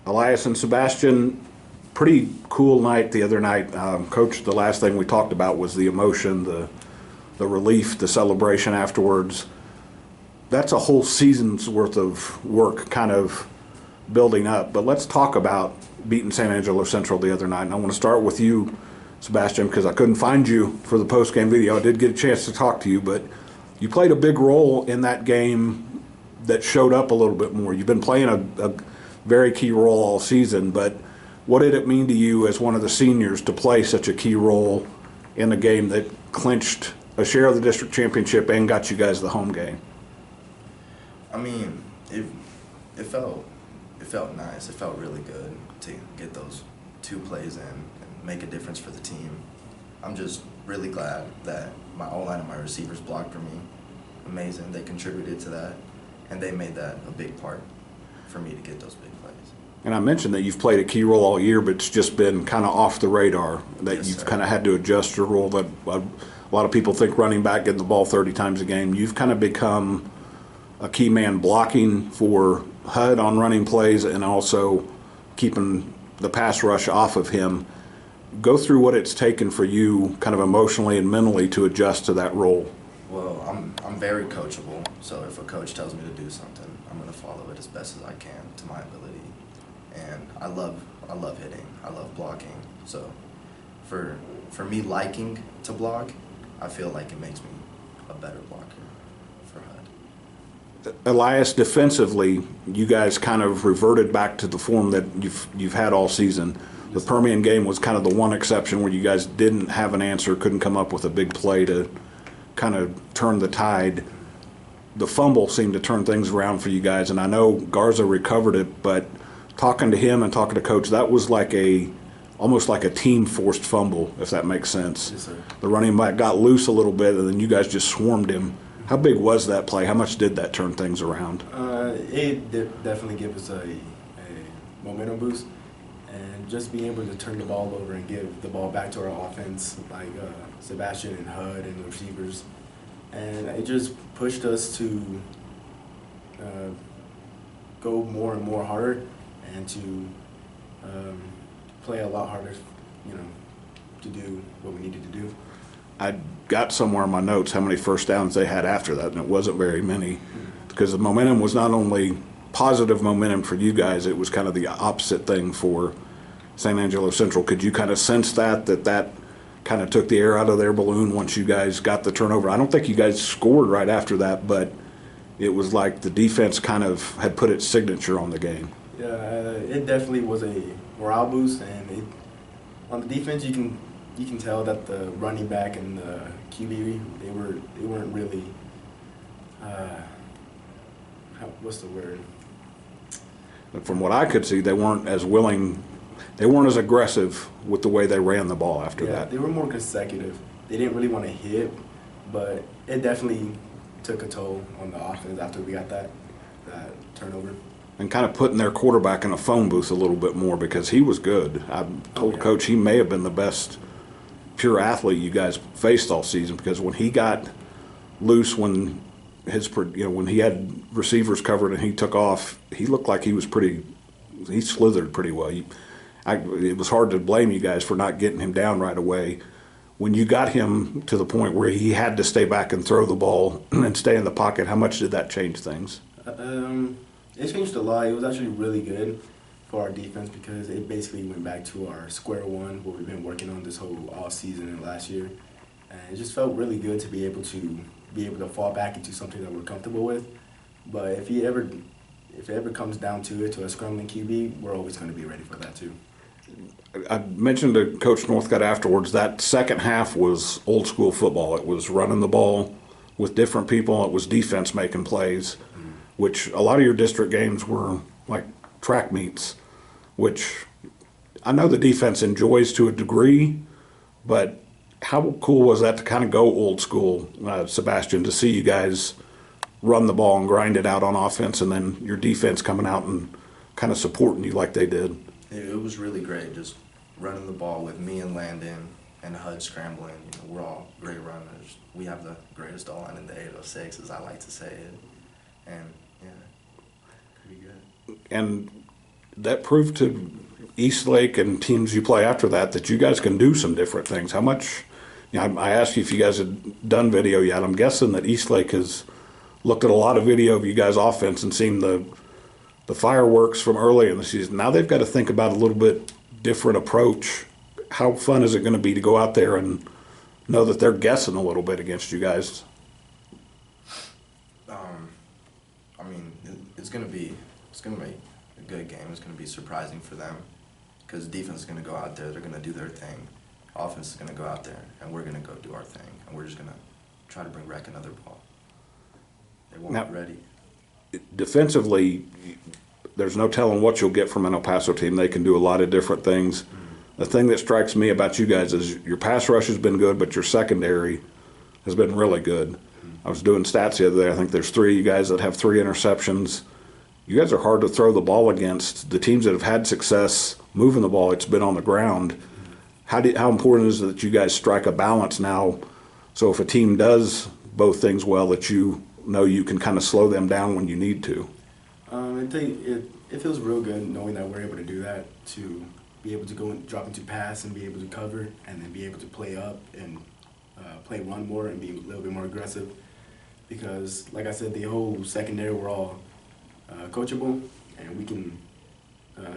Elyas and Sebastian, pretty cool night the other night. Coach, the last thing we talked about was the emotion, the relief, the celebration afterwards. That's a whole season's worth of work kind of building up. But let's talk about beating San Angelo Central the other night. And I want to start with you, Sebastian, because I couldn't find you for the post-game video. I did get a chance to talk to you, but you played a big role in that game that showed up a little bit more. You've been playing a very key role all season, but what did it mean to you as one of the seniors to play such a key role in a game that clinched a share of the district championship and got you guys the home game? I mean, it felt nice. It felt really good to get those 2 plays in and make a difference for the team. I'm just really glad that my O-line and my receivers blocked for me. Amazing. They contributed to that, and they made that a big part for me to get those big plays. And I mentioned that you've played a key role all year, but it's just been kind of off the radar, that Yes, you've sir. kind of had to adjust your role. That a lot of people think running back, getting the ball 30 times a game. You've kind of become a key man blocking for HUD on running plays and also keeping the pass rush off of him. Go through what it's taken for you kind of emotionally and mentally to adjust to that role. Well, I'm very coachable, so if a coach tells me to do something, I'm going to follow it as best as I can to my ability. And I love hitting. I love blocking. So for me liking to block, I feel like it makes me a better blocker for HUD. Elyas, defensively, you guys kind of reverted back to the form that you've had all season. The Permian game was kind of the one exception where you guys didn't have an answer, couldn't come up with a big play to kind of turn the tide. The fumble seemed to turn things around for you guys, and I know Garza recovered it, but talking to him and talking to Coach, that was like almost like a team-forced fumble, if that makes sense. Yes, sir. The running back got loose a little bit, and then you guys just swarmed him. How big was that play? How much did that turn things around? It definitely gave us a momentum boost, and just being able to turn the ball over and give the ball back to our offense, like Sebastian and HUD and the receivers, and it just pushed us to go more and more harder and to play a lot harder, to do what we needed to do. I got somewhere in my notes how many first downs they had after that, and it wasn't very many, because the momentum was not only positive momentum for you guys, it was kind of the opposite thing for San Angelo Central. Could you kind of sense that kind of took the air out of their balloon once you guys got the turnover? I don't think you guys scored right after that, but it was like the defense kind of had put its signature on the game. Yeah, it definitely was a morale boost, and on the defense you can tell that the running back and the QB they weren't really what's the word? From what I could see, they weren't as willing, they weren't as aggressive with the way they ran the ball after that. They were more consecutive. They didn't really want to hit, but it definitely took a toll on the offense after we got that turnover. And kind of putting their quarterback in a phone booth a little bit more, because he was good. I told Coach he may have been the best pure athlete you guys faced all season, because when he got loose, when when he had receivers covered and he took off, he looked like he slithered pretty well. It was hard to blame you guys for not getting him down right away. When you got him to the point where he had to stay back and throw the ball and stay in the pocket, how much did that change things? It changed a lot. It was actually really good for our defense, because it basically went back to our square one, what we've been working on this whole off season and last year. And it just felt really good to be able to fall back into something that we're comfortable with. But if it ever comes down to it, to a scrambling QB, we're always going to be ready for that too. I mentioned to Coach Northcutt afterwards, that second half was old school football. It was running the ball with different people. It was defense making plays, which a lot of your district games were like track meets, which I know the defense enjoys to a degree, but how cool was that to kind of go old school, Sebastian, to see you guys run the ball and grind it out on offense, and then your defense coming out and kind of supporting you like they did? It was really great, just running the ball with me and Landon and HUD scrambling. We're all great runners. We have the greatest O-line in the 806, as I like to say it. And, yeah, pretty good. And that proved to Eastlake and teams you play after that you guys can do some different things. How much, I asked you if you guys had done video yet. I'm guessing that Eastlake has looked at a lot of video of you guys' offense and seen the fireworks from early in the season. Now they've got to think about a little bit different approach. How fun is it going to be to go out there and know that they're guessing a little bit against you guys? I mean, it's gonna be a good game. It's gonna be surprising for them because defense is gonna go out there. They're gonna do their thing. Offense is gonna go out there, and we're gonna go do our thing, and we're just gonna try to bring back another ball. They won't be ready. Defensively, there's no telling what you'll get from an El Paso team. They can do a lot of different things. Mm-hmm. The thing that strikes me about you guys is your pass rush has been good, but your secondary has been really good. Mm-hmm. I was doing stats the other day. I think there's 3 of you guys that have 3 interceptions. You guys are hard to throw the ball against. The teams that have had success moving the ball, it's been on the ground. Mm-hmm. How important is it that you guys strike a balance now, so if a team does both things well, that you know you can kind of slow them down when you need to? It feels real good knowing that we're able to do that, to be able to go and drop into pass and be able to cover, and then be able to play up and play run more and be a little bit more aggressive. Because, like I said, the whole secondary, we're all coachable, and we can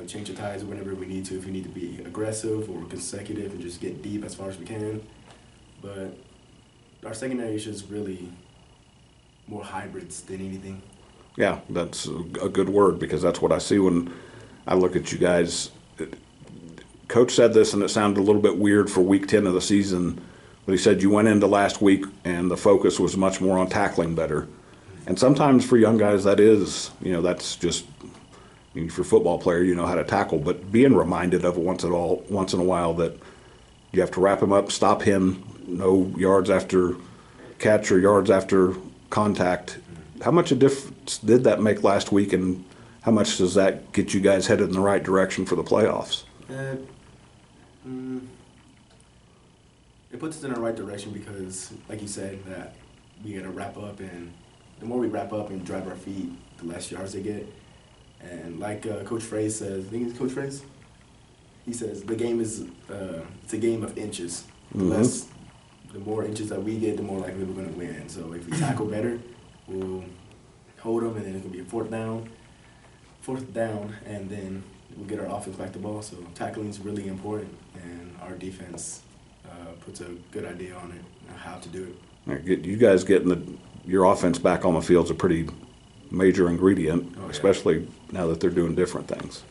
change the tides whenever we need to, if we need to be aggressive or consecutive and just get deep as far as we can. But our secondary is just really more hybrids than anything. Yeah, that's a good word, because that's what I see when I look at you guys. Coach said this, and it sounded a little bit weird for week 10 of the season, but he said you went into last week and the focus was much more on tackling better. And sometimes for young guys that is, that's just, if you're a football player, you know how to tackle, but being reminded of it once in a while that you have to wrap him up, stop him, no yards after catch or yards after contact. How much a difference did that make last week, and how much does that get you guys headed in the right direction for the playoffs? It puts us in the right direction because, like you said, that we got to wrap up, and the more we wrap up and drive our feet, the less yards they get. And like Coach Frey says, I think it's Coach Frey? He says the game is it's a game of inches. The more inches that we get, the more likely we're going to win. So if we tackle better, we'll hold them, and then it's going to be a fourth down, and then we'll get our offense back the ball. So tackling is really important, and our defense puts a good idea on it, how to do it. You guys getting your offense back on the field is a pretty major ingredient, especially now that they're doing different things.